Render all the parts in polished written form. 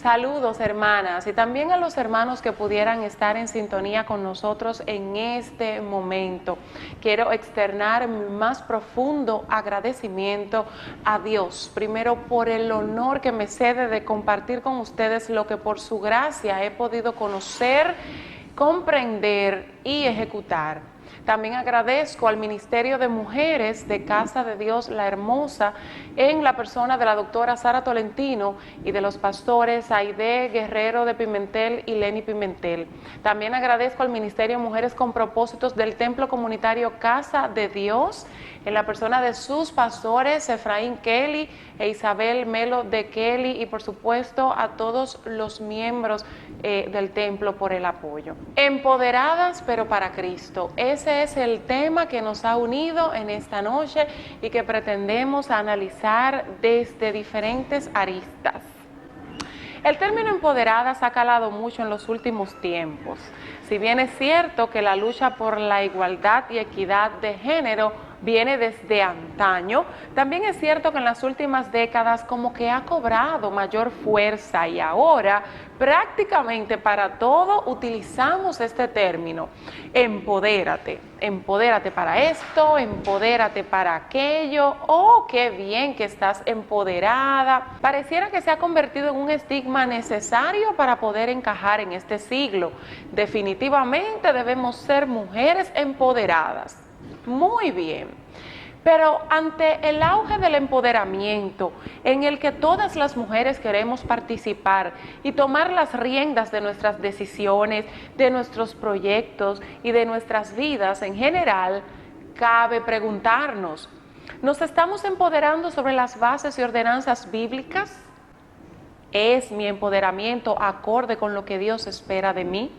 Saludos, hermanas, y también a los hermanos que pudieran estar en sintonía con nosotros en este momento. Quiero externar mi más profundo agradecimiento a Dios, primero por el honor que me cede de compartir con ustedes lo que por su gracia he podido conocer, comprender y ejecutar. También agradezco al Ministerio de Mujeres de Casa de Dios La Hermosa, en la persona de la doctora Sara Tolentino y de los pastores Aide Guerrero de Pimentel y Lenny Pimentel. También agradezco al Ministerio de Mujeres con Propósitos del Templo Comunitario Casa de Dios, en la persona de sus pastores Efraín Kelly e Isabel Melo de Kelly, y por supuesto a todos los miembros del templo por el apoyo. Empoderadas pero para Cristo, ese es el tema que nos ha unido en esta noche y que pretendemos analizar desde diferentes aristas. El término empoderadas ha calado mucho en los últimos tiempos. Si bien es cierto que la lucha por la igualdad y equidad de género viene desde antaño, también es cierto que en las últimas décadas como que ha cobrado mayor fuerza y ahora prácticamente para todo utilizamos este término. Empodérate, empodérate para esto, empodérate para aquello. Oh, qué bien que estás empoderada. Pareciera que se ha convertido en un estigma necesario para poder encajar en este siglo. Definitivamente debemos ser mujeres empoderadas. Muy bien, pero ante el auge del empoderamiento en el que todas las mujeres queremos participar y tomar las riendas de nuestras decisiones, de nuestros proyectos y de nuestras vidas en general, cabe preguntarnos, ¿nos estamos empoderando sobre las bases y ordenanzas bíblicas? ¿Es mi empoderamiento acorde con lo que Dios espera de mí?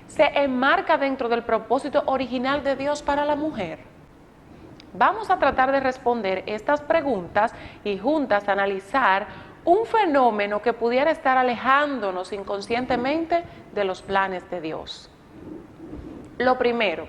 ¿Se enmarca dentro del propósito original de Dios para la mujer? Vamos a tratar de responder estas preguntas y juntas analizar un fenómeno que pudiera estar alejándonos inconscientemente de los planes de Dios. Lo primero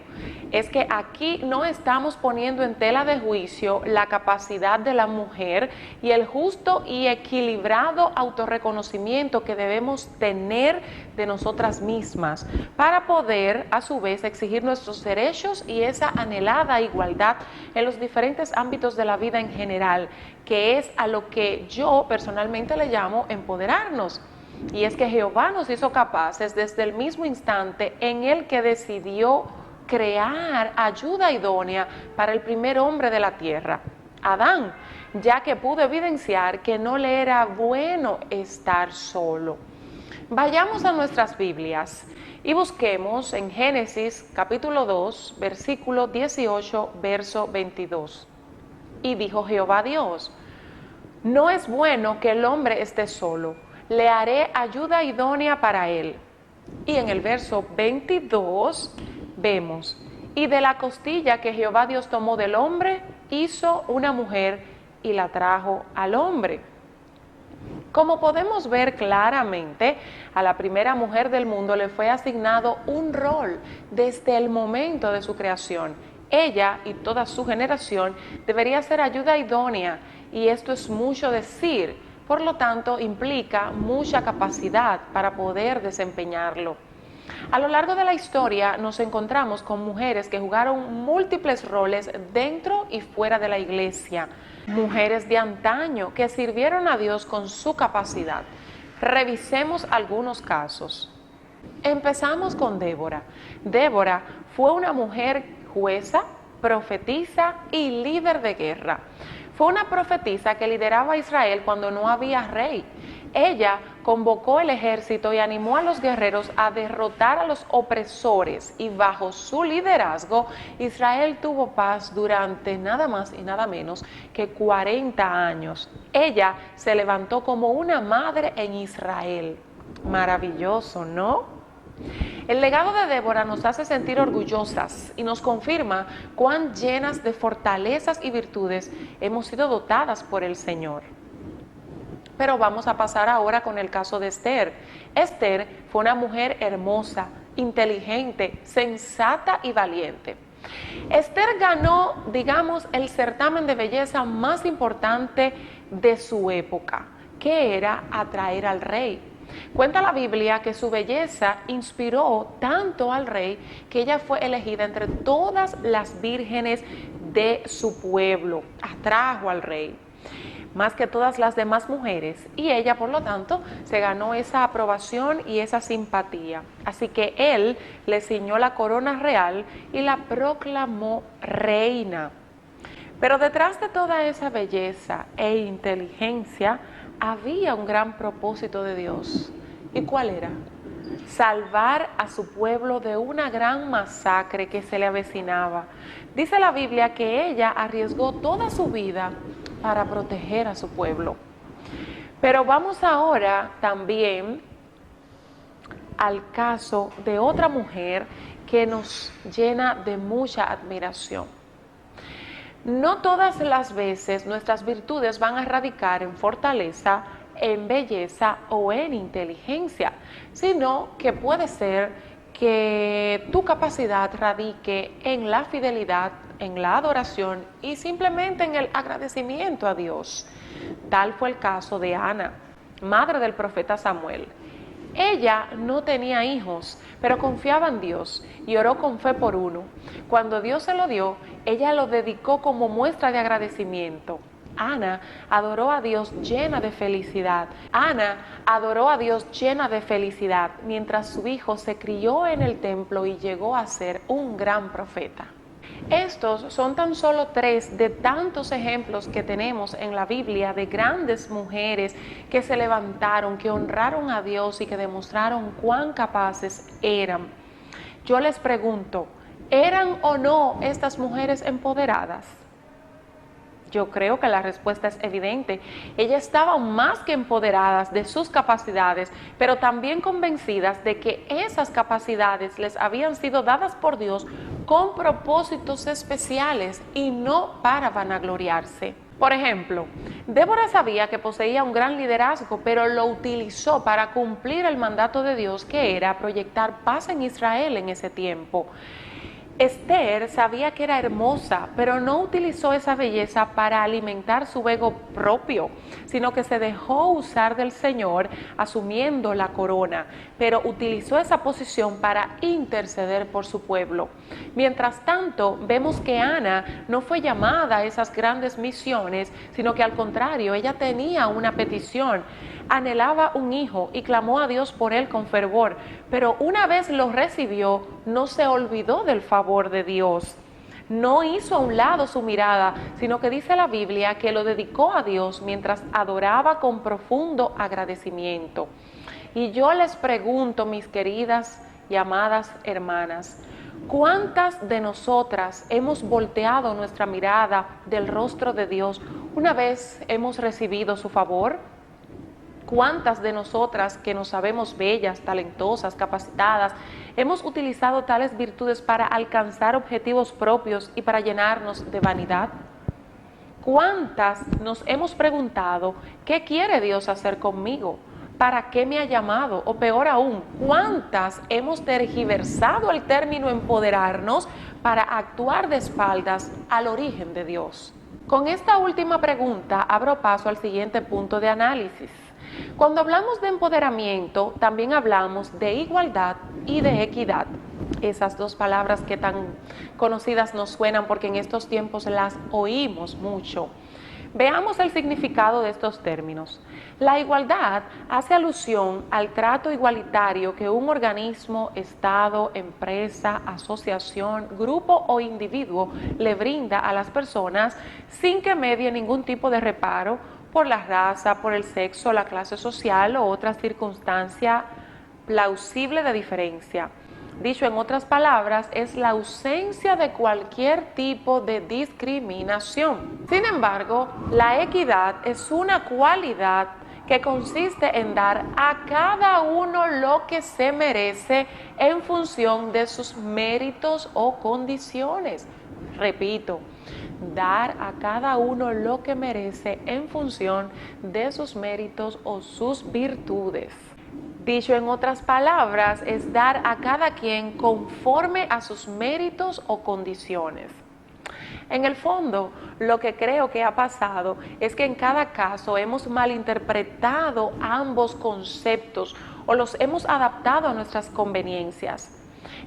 es que aquí no estamos poniendo en tela de juicio la capacidad de la mujer y el justo y equilibrado autorreconocimiento que debemos tener de nosotras mismas para poder a su vez exigir nuestros derechos y esa anhelada igualdad en los diferentes ámbitos de la vida en general, que es a lo que yo personalmente le llamo empoderarnos. Y es que Jehová nos hizo capaces desde el mismo instante en el que decidió crear ayuda idónea para el primer hombre de la tierra, Adán, ya que pudo evidenciar que no le era bueno estar solo. Vayamos a nuestras Biblias y busquemos en Génesis capítulo 2, versículo 18, verso 22. Y dijo Jehová Dios, no es bueno que el hombre esté solo, le haré ayuda idónea para él. Y en el verso 22 vemos, y de la costilla que Jehová Dios tomó del hombre, hizo una mujer y la trajo al hombre. Como podemos ver claramente, a la primera mujer del mundo le fue asignado un rol desde el momento de su creación. Ella y toda su generación debería ser ayuda idónea, y esto es mucho decir. Por lo tanto, implica mucha capacidad para poder desempeñarlo. A lo largo de la historia nos encontramos con mujeres que jugaron múltiples roles dentro y fuera de la iglesia. Mujeres de antaño que sirvieron a Dios con su capacidad. Revisemos algunos casos. Empezamos con Débora. Débora fue una mujer jueza, profetisa y líder de guerra. Fue una profetisa que lideraba a Israel cuando no había rey. Ella convocó el ejército y animó a los guerreros a derrotar a los opresores, y bajo su liderazgo Israel tuvo paz durante nada más y nada menos que 40 años. Ella se levantó como una madre en Israel. Maravilloso, ¿no? El legado de Débora nos hace sentir orgullosas y nos confirma cuán llenas de fortalezas y virtudes hemos sido dotadas por el Señor. Pero vamos a pasar ahora con el caso de Esther. Esther fue una mujer hermosa, inteligente, sensata y valiente. Esther ganó, digamos, el certamen de belleza más importante de su época, que era atraer al rey. Cuenta la Biblia que su belleza inspiró tanto al rey que ella fue elegida entre todas las vírgenes de su pueblo. Atrajo al rey más que todas las demás mujeres, y ella, por lo tanto, se ganó esa aprobación y esa simpatía. Así que él le ciñó la corona real y la proclamó reina. Pero detrás de toda esa belleza e inteligencia había un gran propósito de Dios. ¿Y cuál era? Salvar a su pueblo de una gran masacre que se le avecinaba. Dice la Biblia que ella arriesgó toda su vida para proteger a su pueblo. Pero vamos ahora también al caso de otra mujer que nos llena de mucha admiración. No todas las veces nuestras virtudes van a radicar en fortaleza, en belleza o en inteligencia, sino que puede ser que tu capacidad radique en la fidelidad, en la adoración y simplemente en el agradecimiento a Dios. Tal fue el caso de Ana, madre del profeta Samuel. Ella no tenía hijos, pero confiaba en Dios y oró con fe por uno. Cuando Dios se lo dio, ella lo dedicó como muestra de agradecimiento. Ana adoró a Dios llena de felicidad. Ana adoró a Dios llena de felicidad mientras su hijo se crió en el templo y llegó a ser un gran profeta. Estos son tan solo 3 de tantos ejemplos que tenemos en la Biblia de grandes mujeres que se levantaron, que honraron a Dios y que demostraron cuán capaces eran. Yo les pregunto, ¿eran o no estas mujeres empoderadas? Yo creo que la respuesta es evidente. Ellas estaban más que empoderadas de sus capacidades, pero también convencidas de que esas capacidades les habían sido dadas por Dios con propósitos especiales y no para vanagloriarse. Por ejemplo, Débora sabía que poseía un gran liderazgo, pero lo utilizó para cumplir el mandato de Dios, que era proyectar paz en Israel en ese tiempo. Esther sabía que era hermosa, pero no utilizó esa belleza para alimentar su ego propio, sino que se dejó usar del Señor asumiendo la corona, pero utilizó esa posición para interceder por su pueblo. Mientras tanto, vemos que Ana no fue llamada a esas grandes misiones, sino que al contrario, ella tenía una petición. Anhelaba un hijo y clamó a Dios por él con fervor, pero una vez lo recibió, no se olvidó del favor de Dios. No hizo a un lado su mirada, sino que dice la Biblia que lo dedicó a Dios mientras adoraba con profundo agradecimiento. Y yo les pregunto, mis queridas y amadas hermanas, ¿cuántas de nosotras hemos volteado nuestra mirada del rostro de Dios una vez hemos recibido su favor? ¿Cuántas de nosotras que nos sabemos bellas, talentosas, capacitadas, hemos utilizado tales virtudes para alcanzar objetivos propios y para llenarnos de vanidad? ¿Cuántas nos hemos preguntado, ¿qué quiere Dios hacer conmigo? ¿Para qué me ha llamado? O peor aún, ¿cuántas hemos tergiversado el término empoderarnos para actuar de espaldas al origen de Dios? Con esta última pregunta abro paso al siguiente punto de análisis. Cuando hablamos de empoderamiento, también hablamos de igualdad y de equidad. Esas dos palabras que tan conocidas nos suenan porque en estos tiempos las oímos mucho. Veamos el significado de estos términos. La igualdad hace alusión al trato igualitario que un organismo, estado, empresa, asociación, grupo o individuo le brinda a las personas sin que medie ningún tipo de reparo por la raza, por el sexo, la clase social o otra circunstancia plausible de diferencia. Dicho en otras palabras, es la ausencia de cualquier tipo de discriminación. Sin embargo, la equidad es una cualidad que consiste en dar a cada uno lo que se merece en función de sus méritos o condiciones. Repito, dar a cada uno lo que merece en función de sus méritos o sus virtudes. Dicho en otras palabras, es dar a cada quien conforme a sus méritos o condiciones. En el fondo, lo que creo que ha pasado es que en cada caso hemos malinterpretado ambos conceptos o los hemos adaptado a nuestras conveniencias.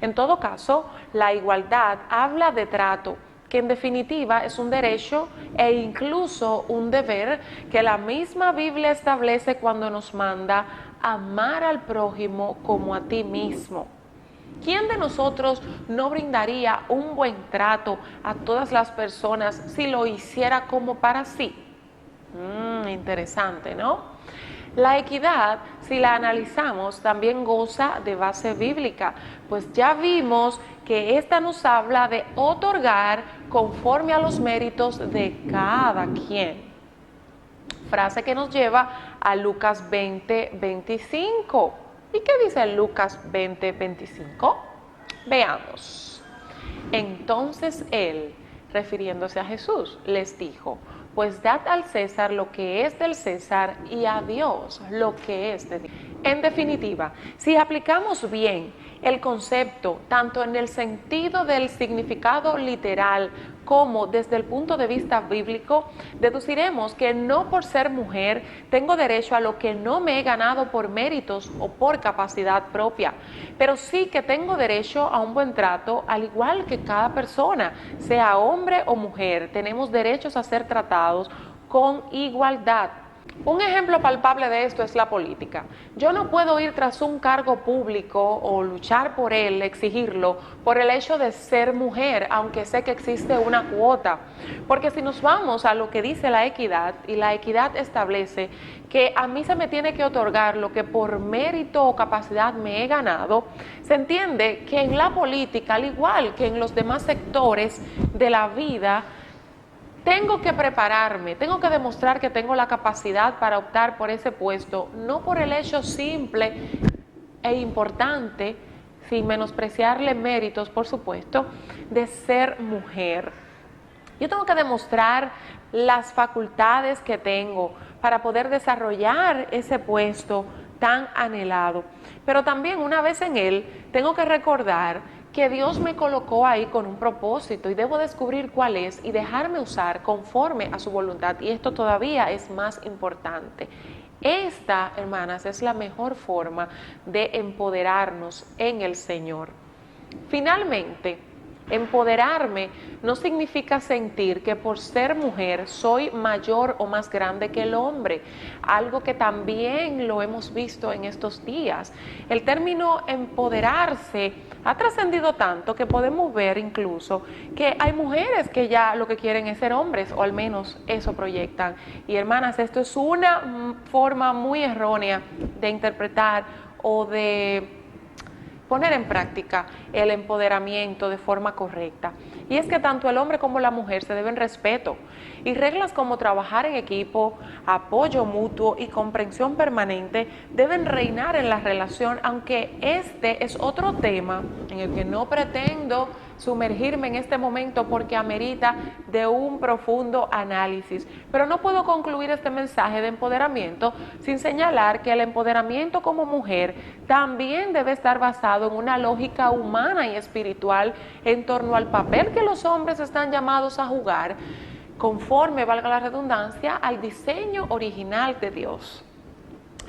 En todo caso, la igualdad habla de trato, que en definitiva es un derecho e incluso un deber que la misma Biblia establece cuando nos manda amar al prójimo como a ti mismo. ¿Quién de nosotros no brindaría un buen trato a todas las personas si lo hiciera como para sí? Interesante, ¿no? La equidad, si la analizamos, también goza de base bíblica, pues ya vimos que esta nos habla de otorgar conforme a los méritos de cada quien. Frase que nos lleva a Lucas 20:25. ¿Y qué dice Lucas 20:25? Veamos. Entonces él, refiriéndose a Jesús, les dijo: pues dad al César lo que es del César y a Dios lo que es de Dios. En definitiva, si aplicamos bien el concepto, tanto en el sentido del significado literal como desde el punto de vista bíblico, deduciremos que no por ser mujer tengo derecho a lo que no me he ganado por méritos o por capacidad propia, pero sí que tengo derecho a un buen trato, al igual que cada persona, sea hombre o mujer, tenemos derechos a ser tratados con igualdad. Un ejemplo palpable de esto es la política. Yo no puedo ir tras un cargo público o luchar por él, exigirlo, por el hecho de ser mujer, aunque sé que existe una cuota. Porque si nos vamos a lo que dice la equidad, y la equidad establece que a mí se me tiene que otorgar lo que por mérito o capacidad me he ganado, se entiende que en la política, al igual que en los demás sectores de la vida, tengo que prepararme, tengo que demostrar que tengo la capacidad para optar por ese puesto, no por el hecho simple e importante, sin menospreciarle méritos, por supuesto, de ser mujer. Yo tengo que demostrar las facultades que tengo para poder desarrollar ese puesto tan anhelado. Pero también, una vez en él, tengo que recordar que Dios me colocó ahí con un propósito y debo descubrir cuál es y dejarme usar conforme a su voluntad. Y esto todavía es más importante. Esta, hermanas, es la mejor forma de empoderarnos en el Señor. Finalmente, empoderarme no significa sentir que por ser mujer soy mayor o más grande que el hombre, algo que también lo hemos visto en estos días. El término empoderarse ha trascendido tanto que podemos ver incluso que hay mujeres que ya lo que quieren es ser hombres, o al menos eso proyectan. Y hermanas, esto es una forma muy errónea de interpretar o de poner en práctica el empoderamiento de forma correcta. Y es que tanto el hombre como la mujer se deben respeto y reglas como trabajar en equipo, apoyo mutuo y comprensión permanente deben reinar en la relación, aunque este es otro tema en el que no pretendo sumergirme en este momento porque amerita de un profundo análisis. Pero no puedo concluir este mensaje de empoderamiento sin señalar que el empoderamiento como mujer también debe estar basado en una lógica humana y espiritual en torno al papel que los hombres están llamados a jugar, conforme, valga la redundancia, al diseño original de Dios.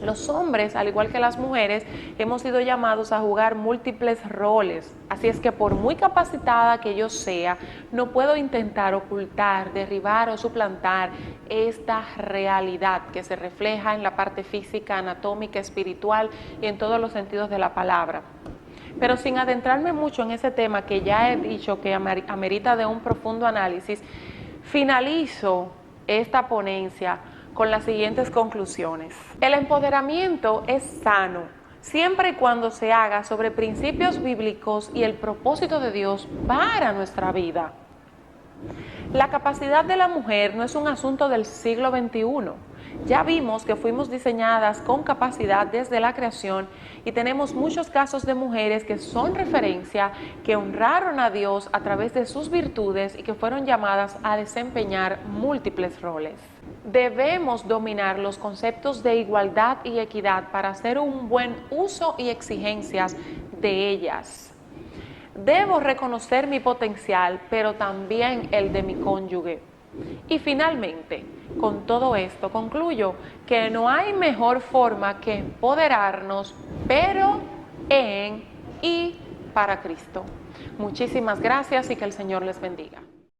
Los hombres, al igual que las mujeres, hemos sido llamados a jugar múltiples roles. Así es que por muy capacitada que yo sea, no puedo intentar ocultar, derribar o suplantar esta realidad que se refleja en la parte física, anatómica, espiritual y en todos los sentidos de la palabra. Pero sin adentrarme mucho en ese tema que ya he dicho que amerita de un profundo análisis, finalizo esta ponencia con las siguientes conclusiones. El empoderamiento es sano siempre y cuando se haga sobre principios bíblicos y el propósito de Dios para nuestra vida. La capacidad de la mujer no es un asunto del siglo XXI. Ya vimos que fuimos diseñadas con capacidad desde la creación y tenemos muchos casos de mujeres que son referencia, que honraron a Dios a través de sus virtudes y que fueron llamadas a desempeñar múltiples roles. Debemos dominar los conceptos de igualdad y equidad para hacer un buen uso y exigencias de ellas. Debo reconocer mi potencial, pero también el de mi cónyuge. Y finalmente, con todo esto concluyo que no hay mejor forma que empoderarnos, pero en y para Cristo. Muchísimas gracias y que el Señor les bendiga.